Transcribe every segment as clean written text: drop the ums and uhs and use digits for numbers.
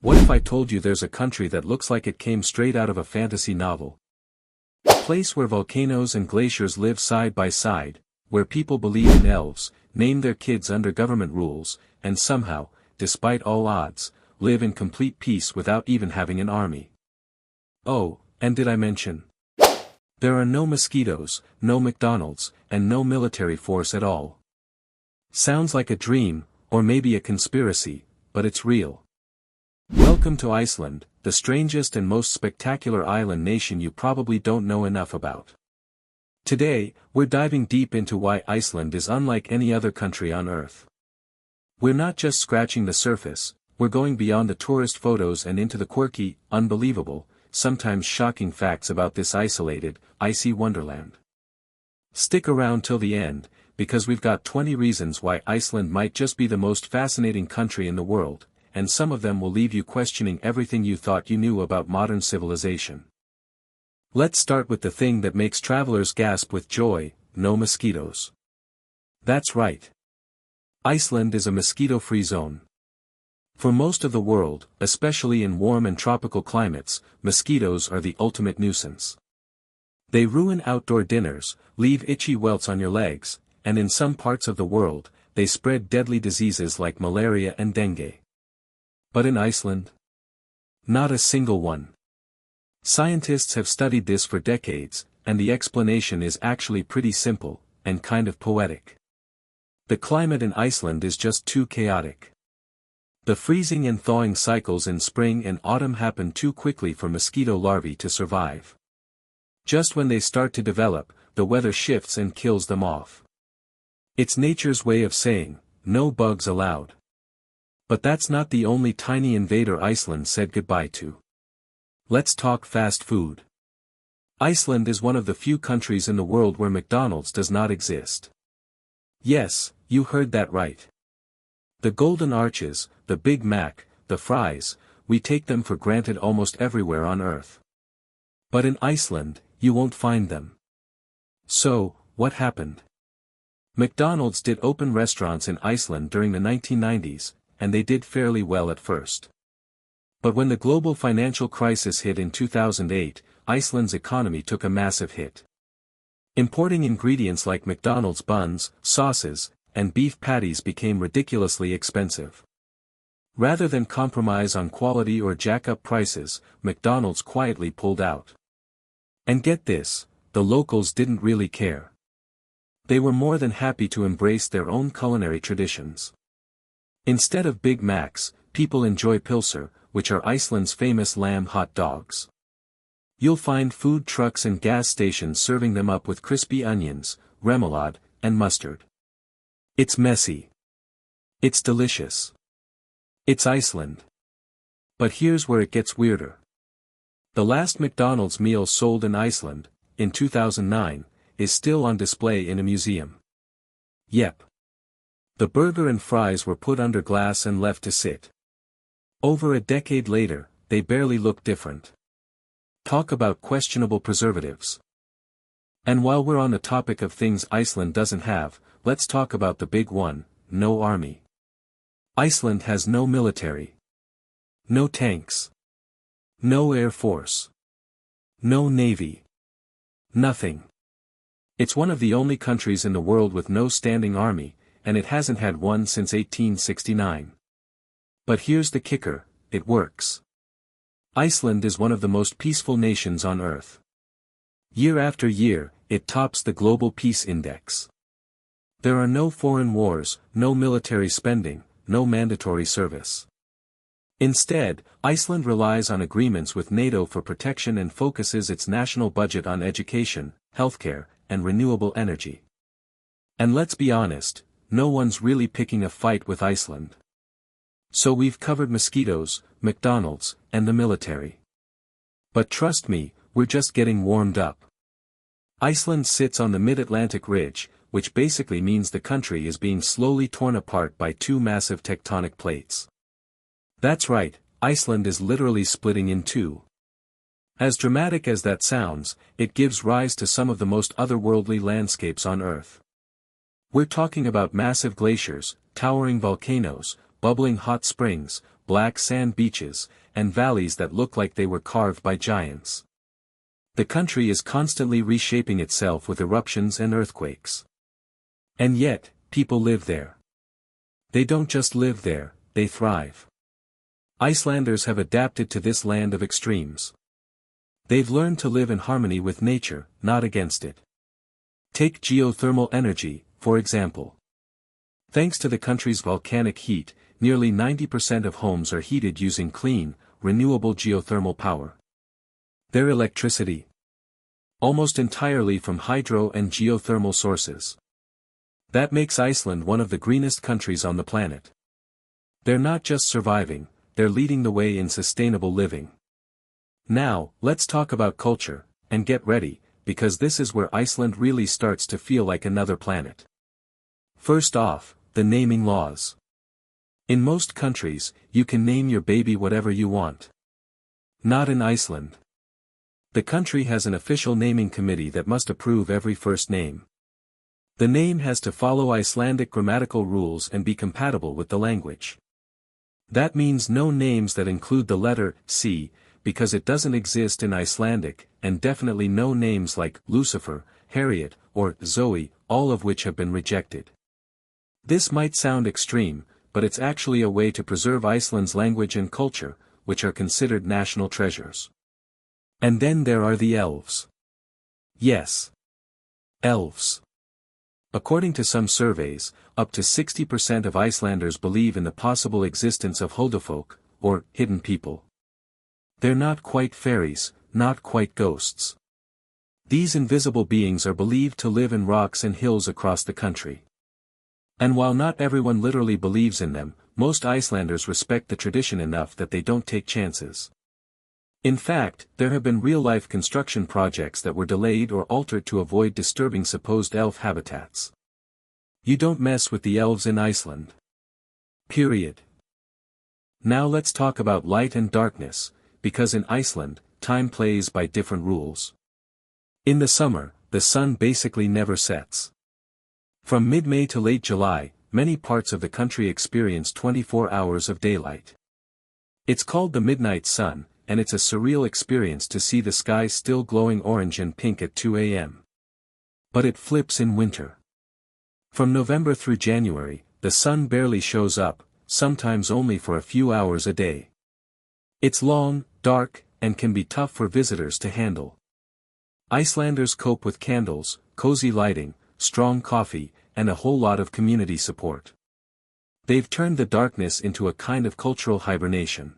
What if I told you there's a country that looks like it came straight out of a fantasy novel? A place where volcanoes and glaciers live side by side, where people believe in elves, name their kids under government rules, and somehow, despite all odds, live in complete peace without even having an army. Oh, and did I mention? There are no mosquitoes, no McDonald's, and no military force at all. Sounds like a dream, or maybe a conspiracy, but it's real. Welcome to Iceland, the strangest and most spectacular island nation you probably don't know enough about. Today, we're diving deep into why Iceland is unlike any other country on Earth. We're not just scratching the surface, we're going beyond the tourist photos and into the quirky, unbelievable, sometimes shocking facts about this isolated, icy wonderland. Stick around till the end, because we've got 20 reasons why Iceland might just be the most fascinating country in the world, and some of them will leave you questioning everything you thought you knew about modern civilization. Let's start with the thing that makes travelers gasp with joy: no mosquitoes. That's right. Iceland is a mosquito-free zone. For most of the world, especially in warm and tropical climates, mosquitoes are the ultimate nuisance. They ruin outdoor dinners, leave itchy welts on your legs, and in some parts of the world, they spread deadly diseases like malaria and dengue. But in Iceland? Not a single one. Scientists have studied this for decades, and the explanation is actually pretty simple, and kind of poetic. The climate in Iceland is just too chaotic. The freezing and thawing cycles in spring and autumn happen too quickly for mosquito larvae to survive. Just when they start to develop, the weather shifts and kills them off. It's nature's way of saying, no bugs allowed. But that's not the only tiny invader Iceland said goodbye to. Let's talk fast food. Iceland is one of the few countries in the world where McDonald's does not exist. Yes, you heard that right. The Golden Arches, the Big Mac, the fries, we take them for granted almost everywhere on Earth. But in Iceland, you won't find them. So, what happened? McDonald's did open restaurants in Iceland during the 1990s, and they did fairly well at first. But when the global financial crisis hit in 2008, Iceland's economy took a massive hit. Importing ingredients like McDonald's buns, sauces, and beef patties became ridiculously expensive. Rather than compromise on quality or jack up prices, McDonald's quietly pulled out. And get this, the locals didn't really care. They were more than happy to embrace their own culinary traditions. Instead of Big Macs, people enjoy pilsur, which are Iceland's famous lamb hot dogs. You'll find food trucks and gas stations serving them up with crispy onions, remoulade, and mustard. It's messy. It's delicious. It's Iceland. But here's where it gets weirder. The last McDonald's meal sold in Iceland, in 2009, is still on display in a museum. Yep. The burger and fries were put under glass and left to sit. Over a decade later, they barely look different. Talk about questionable preservatives. And while we're on the topic of things Iceland doesn't have, let's talk about the big one: no army. Iceland has no military. No tanks. No air force. No navy. Nothing. It's one of the only countries in the world with no standing army, and it hasn't had one since 1869. But here's the kicker: it works. Iceland is one of the most peaceful nations on Earth. Year after year, it tops the Global Peace Index. There are no foreign wars, no military spending, no mandatory service. Instead, Iceland relies on agreements with NATO for protection and focuses its national budget on education, healthcare, and renewable energy. And let's be honest, no one's really picking a fight with Iceland. So we've covered mosquitoes, McDonald's, and the military. But trust me, we're just getting warmed up. Iceland sits on the mid-Atlantic ridge, which basically means the country is being slowly torn apart by two massive tectonic plates. That's right, Iceland is literally splitting in two. As dramatic as that sounds, it gives rise to some of the most otherworldly landscapes on Earth. We're talking about massive glaciers, towering volcanoes, bubbling hot springs, black sand beaches, and valleys that look like they were carved by giants. The country is constantly reshaping itself with eruptions and earthquakes. And yet, people live there. They don't just live there, they thrive. Icelanders have adapted to this land of extremes. They've learned to live in harmony with nature, not against it. Take geothermal energy, for example. Thanks to the country's volcanic heat, nearly 90% of homes are heated using clean, renewable geothermal power. Their electricity, almost entirely from hydro and geothermal sources. That makes Iceland one of the greenest countries on the planet. They're not just surviving, they're leading the way in sustainable living. Now, let's talk about culture, and get ready, because this is where Iceland really starts to feel like another planet. First off, the naming laws. In most countries, you can name your baby whatever you want. Not in Iceland. The country has an official naming committee that must approve every first name. The name has to follow Icelandic grammatical rules and be compatible with the language. That means no names that include the letter C, because it doesn't exist in Icelandic, and definitely no names like Lucifer, Harriet, or Zoe, all of which have been rejected. This might sound extreme, but it's actually a way to preserve Iceland's language and culture, which are considered national treasures. And then there are the elves. Yes. Elves. According to some surveys, up to 60% of Icelanders believe in the possible existence of huldufolk, or hidden people. They're not quite fairies, not quite ghosts. These invisible beings are believed to live in rocks and hills across the country. And while not everyone literally believes in them, most Icelanders respect the tradition enough that they don't take chances. In fact, there have been real-life construction projects that were delayed or altered to avoid disturbing supposed elf habitats. You don't mess with the elves in Iceland. Period. Now let's talk about light and darkness, because in Iceland, time plays by different rules. In the summer, the sun basically never sets. From mid-May to late July, many parts of the country experience 24 hours of daylight. It's called the midnight sun, and it's a surreal experience to see the sky still glowing orange and pink at 2 a.m. But it flips in winter. From November through January, the sun barely shows up, sometimes only for a few hours a day. It's long, dark, and can be tough for visitors to handle. Icelanders cope with candles, cozy lighting, strong coffee, and a whole lot of community support. They've turned the darkness into a kind of cultural hibernation.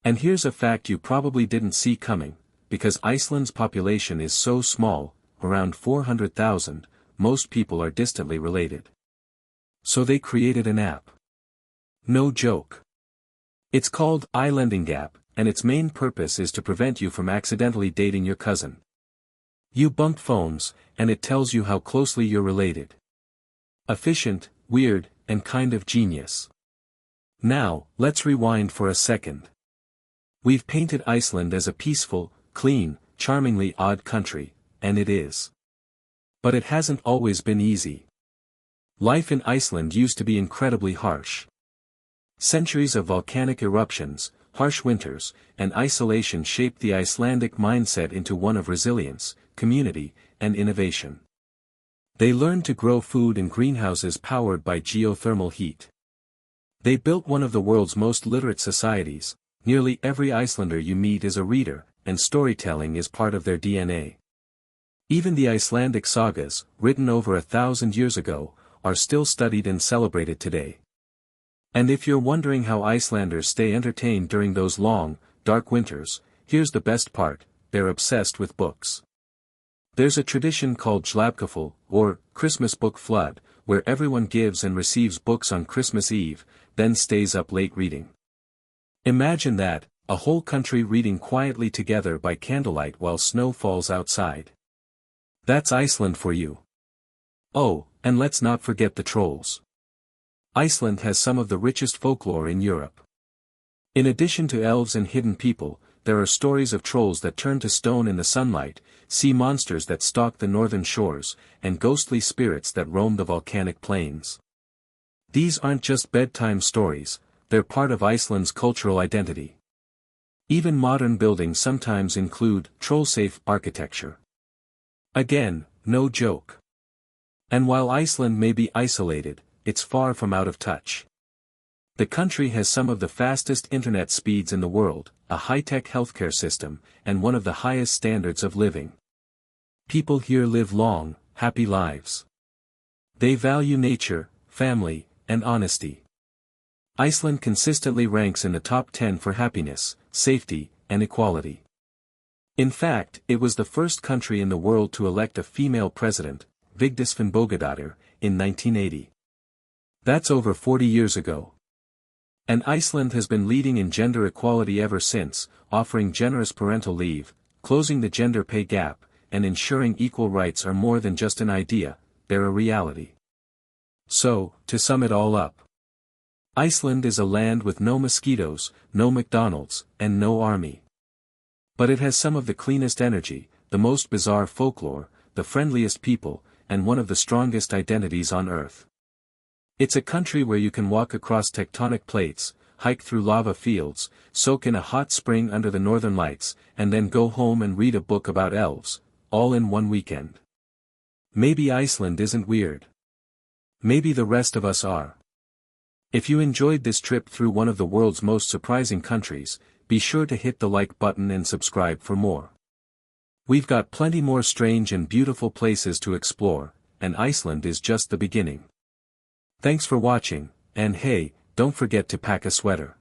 And here's a fact you probably didn't see coming, because Iceland's population is so small, around 400,000, most people are distantly related. So they created an app. No joke. It's called Icelandic, and its main purpose is to prevent you from accidentally dating your cousin. You bump phones, and it tells you how closely you're related. Efficient, weird, and kind of genius. Now, let's rewind for a second. We've painted Iceland as a peaceful, clean, charmingly odd country, and it is. But it hasn't always been easy. Life in Iceland used to be incredibly harsh. Centuries of volcanic eruptions, harsh winters, and isolation shaped the Icelandic mindset into one of resilience, community, and innovation. They learned to grow food in greenhouses powered by geothermal heat. They built one of the world's most literate societies. Nearly every Icelander you meet is a reader, and storytelling is part of their DNA. Even the Icelandic sagas, written over 1,000 years ago, are still studied and celebrated today. And if you're wondering how Icelanders stay entertained during those long, dark winters, here's the best part: they're obsessed with books. There's a tradition called Slabkaful, or Christmas book flood, where everyone gives and receives books on Christmas Eve, then stays up late reading. Imagine that, a whole country reading quietly together by candlelight while snow falls outside. That's Iceland for you. Oh, and let's not forget the trolls. Iceland has some of the richest folklore in Europe. In addition to elves and hidden people, there are stories of trolls that turn to stone in the sunlight, sea monsters that stalk the northern shores, and ghostly spirits that roam the volcanic plains. These aren't just bedtime stories, they're part of Iceland's cultural identity. Even modern buildings sometimes include troll-safe architecture. Again, no joke. And while Iceland may be isolated, it's far from out of touch. The country has some of the fastest internet speeds in the world, a high-tech healthcare system, and one of the highest standards of living. People here live long, happy lives. They value nature, family, and honesty. Iceland consistently ranks in the top 10 for happiness, safety, and equality. In fact, it was the first country in the world to elect a female president, Vigdis Finnbogadóttir, in 1980. That's over 40 years ago. And Iceland has been leading in gender equality ever since, offering generous parental leave, closing the gender pay gap, and ensuring equal rights are more than just an idea, they're a reality. So, to sum it all up, Iceland is a land with no mosquitoes, no McDonald's, and no army. But it has some of the cleanest energy, the most bizarre folklore, the friendliest people, and one of the strongest identities on Earth. It's a country where you can walk across tectonic plates, hike through lava fields, soak in a hot spring under the northern lights, and then go home and read a book about elves, all in one weekend. Maybe Iceland isn't weird. Maybe the rest of us are. If you enjoyed this trip through one of the world's most surprising countries, be sure to hit the like button and subscribe for more. We've got plenty more strange and beautiful places to explore, and Iceland is just the beginning. Thanks for watching, and hey, don't forget to pack a sweater.